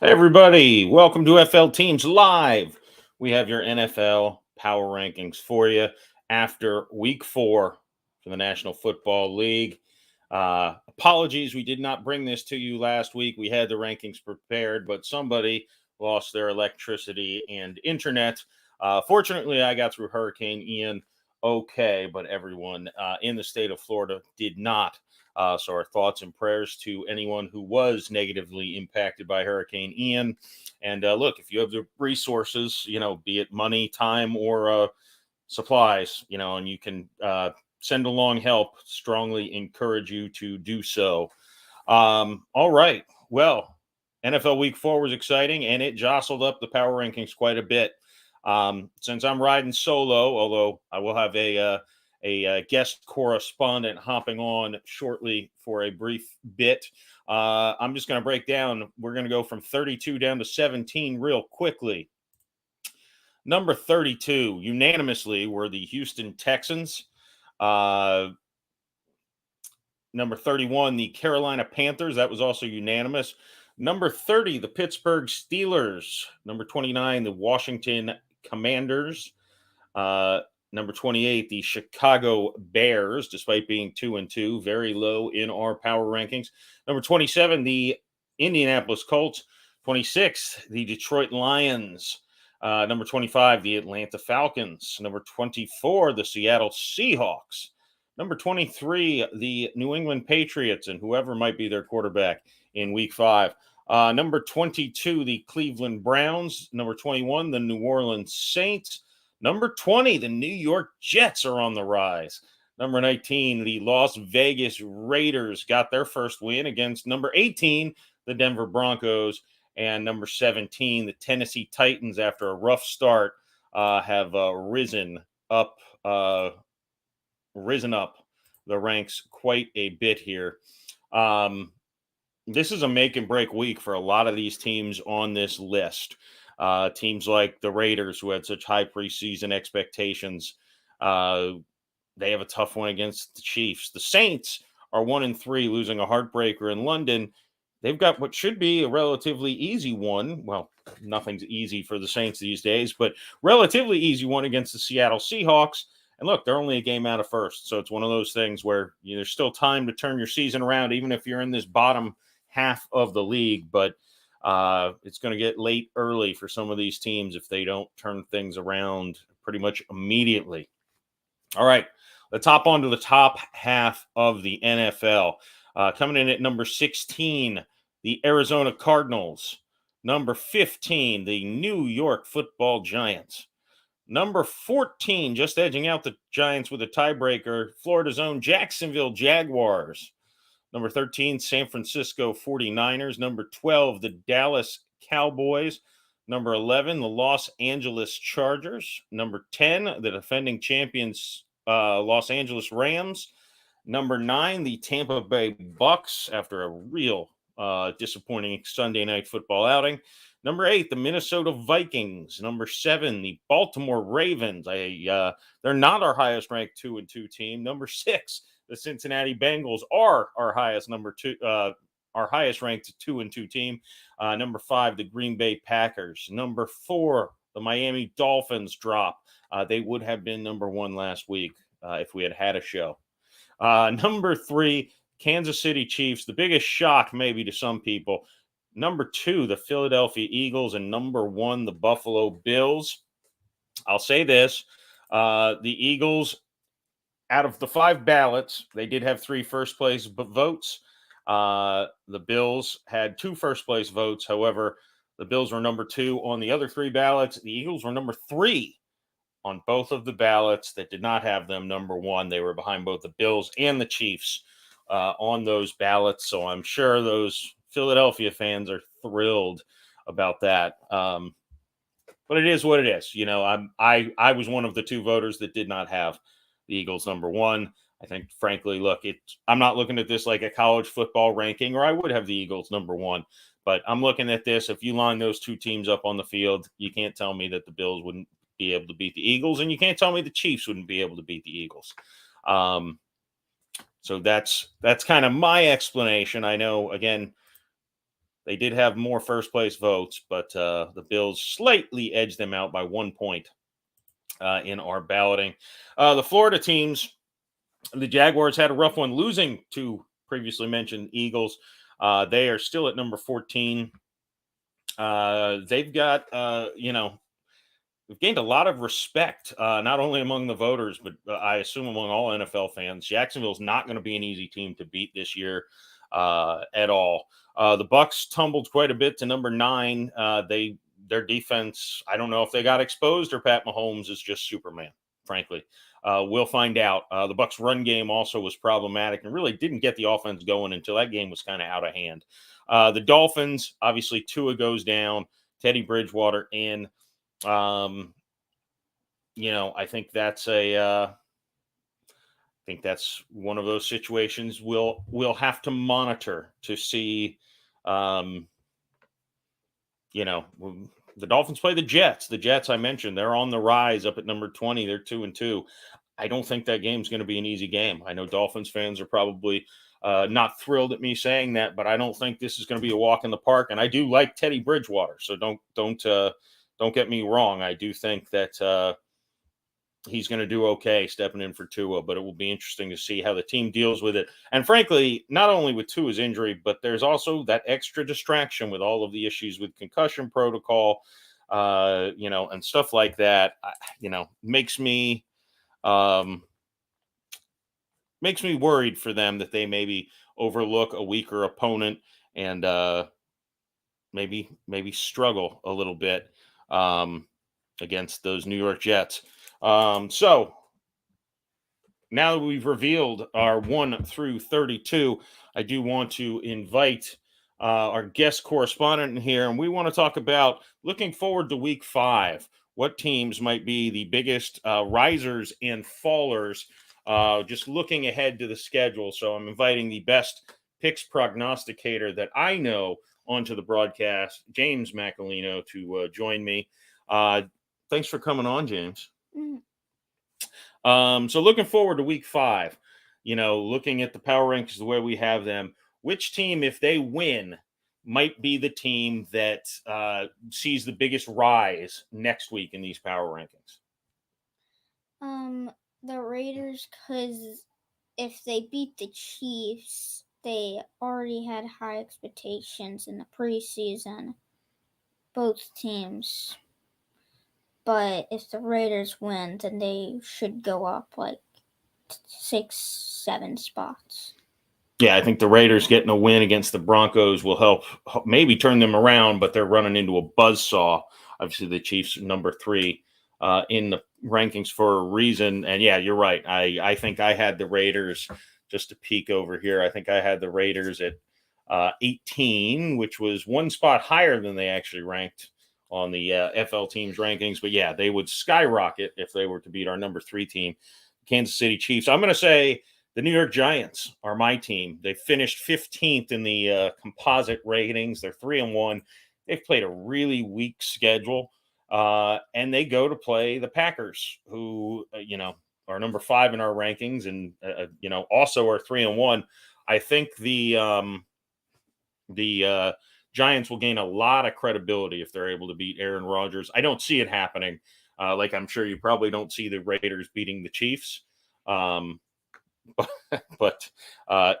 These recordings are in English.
Hey everybody, welcome to FL Teams Live. We have your NFL power rankings for you after week 4 for the National Football League. Apologies, we did not bring this to you last week. We had the rankings prepared, but somebody lost their electricity and internet. Fortunately, I got through Hurricane Ian okay, but everyone in the state of Florida did not. So our thoughts and prayers to anyone who was negatively impacted by Hurricane Ian. And look, if you have the resources, be it money, time, or supplies, and you can send along help, strongly encourage you to do so. All right. Well, NFL Week 4 was exciting, and it jostled up the power rankings quite a bit. Since I'm riding solo, although I will have a guest correspondent hopping on shortly for a brief bit. I'm just going to break down. We're going to go from 32 down to 17 real quickly. Number 32, unanimously, were the Houston Texans. Number 31, the Carolina Panthers. That was also unanimous. Number 30, the Pittsburgh Steelers. Number 29, the Washington Commanders. Number 28, the Chicago Bears, despite being 2-2, very low in our power rankings. Number 27, the Indianapolis Colts. 26, the Detroit Lions. Number 25, the Atlanta Falcons. Number 24, the Seattle Seahawks. Number 23, the New England Patriots, and whoever might be their quarterback in week 5. Number 22, the Cleveland Browns. Number 21, the New Orleans Saints. Number 20, the New York Jets are on the rise. Number 19, the Las Vegas Raiders got their first win against number 18, the Denver Broncos. And number 17, the Tennessee Titans, after a rough start, have risen up the ranks quite a bit here. This is a make and break week for a lot of these teams on this list. Teams like the Raiders, who had such high preseason expectations, they have a tough one against the Chiefs. The Saints are 1-3, losing a heartbreaker in London. They've got what should be a relatively easy one. Well, nothing's easy for the Saints these days, but relatively easy one against the Seattle Seahawks. And look, they're only a game out of first. So it's one of those things where there's still time to turn your season around, even if you're in this bottom half of the league. But it's going to get late early for some of these teams if they don't turn things around pretty much immediately. All right, let's hop on to the top half of the NFL. Coming in at number 16, the Arizona Cardinals. Number 15, the New York Football Giants. Number 14, just edging out the Giants with a tiebreaker, Florida's own Jacksonville Jaguars. Number 13, San Francisco 49ers. Number 12, the Dallas Cowboys. Number 11, the Los Angeles Chargers. Number 10, the defending champions Los Angeles Rams. Number 9, the Tampa Bay Bucs, after a real disappointing Sunday night football outing. Number 8, the Minnesota Vikings. Number 7, the Baltimore Ravens. They're not our highest ranked 2-2 team. Number 6, the Cincinnati Bengals are our highest ranked 2-2 team. Number 5, the Green Bay Packers. Number 4, the Miami Dolphins drop. They would have been number 1 last week if we had had a show. Number 3, Kansas City Chiefs. The biggest shock maybe to some people. Number 2, the Philadelphia Eagles. And number 1, the Buffalo Bills. I'll say this. The Eagles, out of the 5 ballots, they did have 3 first-place votes. The Bills had 2 first-place votes. However, the Bills were number 2 on the other 3 ballots. The Eagles were number 3 on both of the ballots that did not have them number 1. They were behind both the Bills and the Chiefs on those ballots. So I'm sure those Philadelphia fans are thrilled about that. But it is what it is. I was one of the 2 voters that did not have the Eagles number 1. I think, frankly, look, I'm not looking at this like a college football ranking, or I would have the Eagles number 1. But I'm looking at this. If you line those 2 teams up on the field, you can't tell me that the Bills wouldn't be able to beat the Eagles, and you can't tell me the Chiefs wouldn't be able to beat the Eagles. So that's kind of my explanation. I know, again, They did have more first place votes, but the Bills slightly edged them out by 1 point in our balloting. The Florida teams, the Jaguars had a rough one losing to previously mentioned Eagles. They are still at number 14. They've got, we've gained a lot of respect, not only among the voters, but I assume among all NFL fans. Jacksonville's not going to be an easy team to beat this year at all. The Bucs tumbled quite a bit to number 9. Their defense, I don't know if they got exposed or Pat Mahomes is just Superman, frankly. We'll find out. The Bucs run game also was problematic and really didn't get the offense going until that game was kind of out of hand. The Dolphins, obviously Tua goes down, Teddy Bridgewater in. I think that's one of those situations we'll have to monitor to see. The Dolphins play the Jets. The Jets, I mentioned, they're on the rise up at number 20. They're 2-2. I don't think that game's going to be an easy game. I know Dolphins fans are probably not thrilled at me saying that, but I don't think this is going to be a walk in the park. And I do like Teddy Bridgewater, so don't get me wrong. I do think that he's going to do okay stepping in for Tua, but it will be interesting to see how the team deals with it. And frankly, not only with Tua's injury, but there's also that extra distraction with all of the issues with concussion protocol, and stuff like that. Makes me worried for them that they maybe overlook a weaker opponent and maybe struggle a little bit against those New York Jets. So now that we've revealed our 1 through 32, I do want to invite our guest correspondent in here, and we want to talk about looking forward to week 5. What teams might be the biggest risers and fallers, just looking ahead to the schedule. So I'm inviting the best picks prognosticator that I know onto the broadcast, James Macolino, to join me. Thanks for coming on, James. So looking forward to week 5, looking at the power rankings the way we have them, which team, if they win, might be the team that sees the biggest rise next week in these power rankings? The Raiders, because if they beat the Chiefs, they already had high expectations in the preseason, both teams. But if the Raiders win, then they should go up like 6-7 spots. Yeah, I think the Raiders getting a win against the Broncos will help maybe turn them around, but they're running into a buzzsaw. Obviously, the Chiefs are number 3 in the rankings for a reason. And yeah, you're right. I think I had the Raiders, just to peek over here, I think I had the Raiders at 18, which was 1 spot higher than they actually ranked on the FL teams rankings. But yeah, they would skyrocket if they were to beat our number 3 team, Kansas City Chiefs. I'm going to say the New York Giants are my team. They finished 15th in the composite ratings. They're 3-1. They've played a really weak schedule, and they go to play the Packers, who are number 5 in our rankings, and also are 3-1. I think the Giants will gain a lot of credibility if they're able to beat Aaron Rodgers. I don't see it happening. Like I'm sure you probably don't see the Raiders beating the Chiefs. But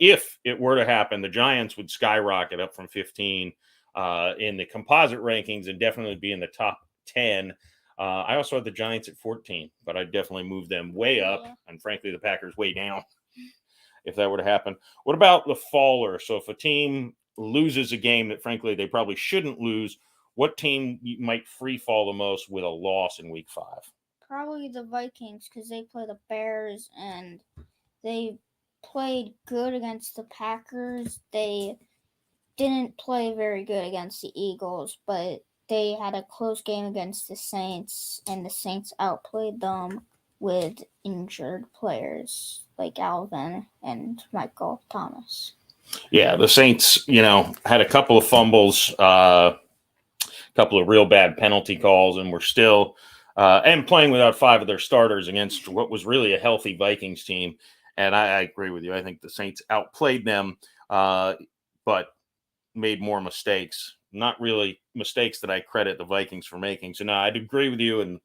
if it were to happen, the Giants would skyrocket up from 15 in the composite rankings and definitely be in the top 10. I also had the Giants at 14, but I'd definitely move them way up, and frankly, the Packers way down if that were to happen. What about the faller? So if a team loses a game that frankly they probably shouldn't lose, what team might free fall the most with a loss in week 5? Probably the Vikings, because they play the Bears and they played good against the Packers. They didn't play very good against the Eagles, but they had a close game against the Saints, and the Saints outplayed them with injured players like Alvin and Michael Thomas. Yeah, the Saints, had a couple of fumbles, a couple of real bad penalty calls, and were still and playing without 5 of their starters against what was really a healthy Vikings team. And I agree with you. I think the Saints outplayed them, but made more mistakes. Not really mistakes that I credit the Vikings for making. So no, I'd agree with you. And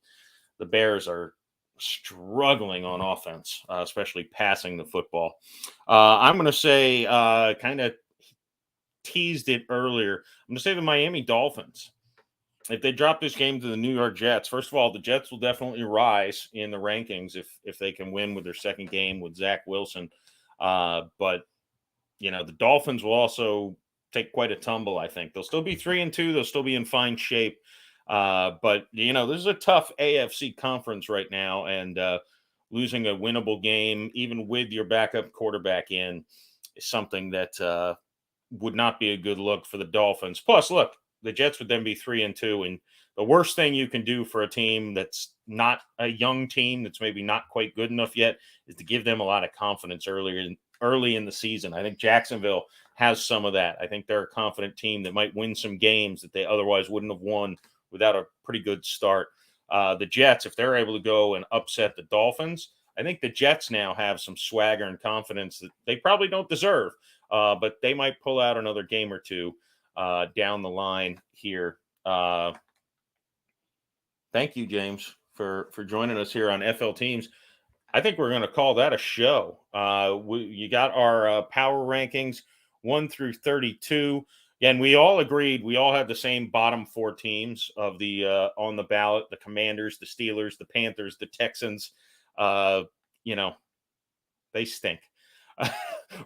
the Bears are struggling on offense, especially passing the football. I'm going to say, kind of teased it earlier. I'm going to say the Miami Dolphins. If they drop this game to the New York Jets, first of all, the Jets will definitely rise in the rankings if they can win with their second game with Zach Wilson. But the Dolphins will also take quite a tumble. I think they'll still be 3-2. They'll still be in fine shape. But this is a tough AFC conference right now, and losing a winnable game, even with your backup quarterback in, is something that would not be a good look for the Dolphins. Plus, look, the Jets would then be 3-2, and the worst thing you can do for a team that's not a young team, that's maybe not quite good enough yet, is to give them a lot of confidence early in the season. I think Jacksonville has some of that. I think they're a confident team that might win some games that they otherwise wouldn't have won without a pretty good start. The Jets, if they're able to go and upset the Dolphins, I think the Jets now have some swagger and confidence that they probably don't deserve, but they might pull out another game or two down the line here. Thank you, James, for joining us here on FL Teams. I think we're going to call that a show. You got our power rankings 1 through 32. Again, we all agreed. We all had the same bottom 4 teams of the on the ballot: the Commanders, the Steelers, the Panthers, the Texans. They stink.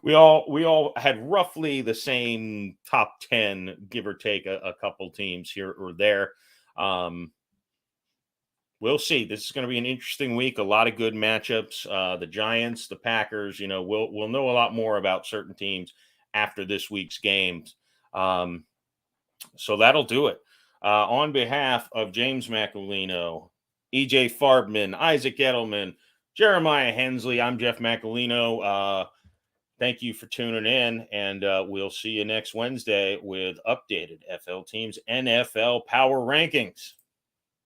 We all had roughly the same top 10, give or take a couple teams here or there. We'll see. This is going to be an interesting week. A lot of good matchups. The Giants, the Packers. We'll know a lot more about certain teams after this week's games. So that'll do it. On behalf of James Macolino, EJ Farbman, Isaac Edelman, Jeremiah Hensley, I'm Jeff Macolino. Thank you for tuning in, and we'll see you next Wednesday with updated FL Teams NFL Power Rankings.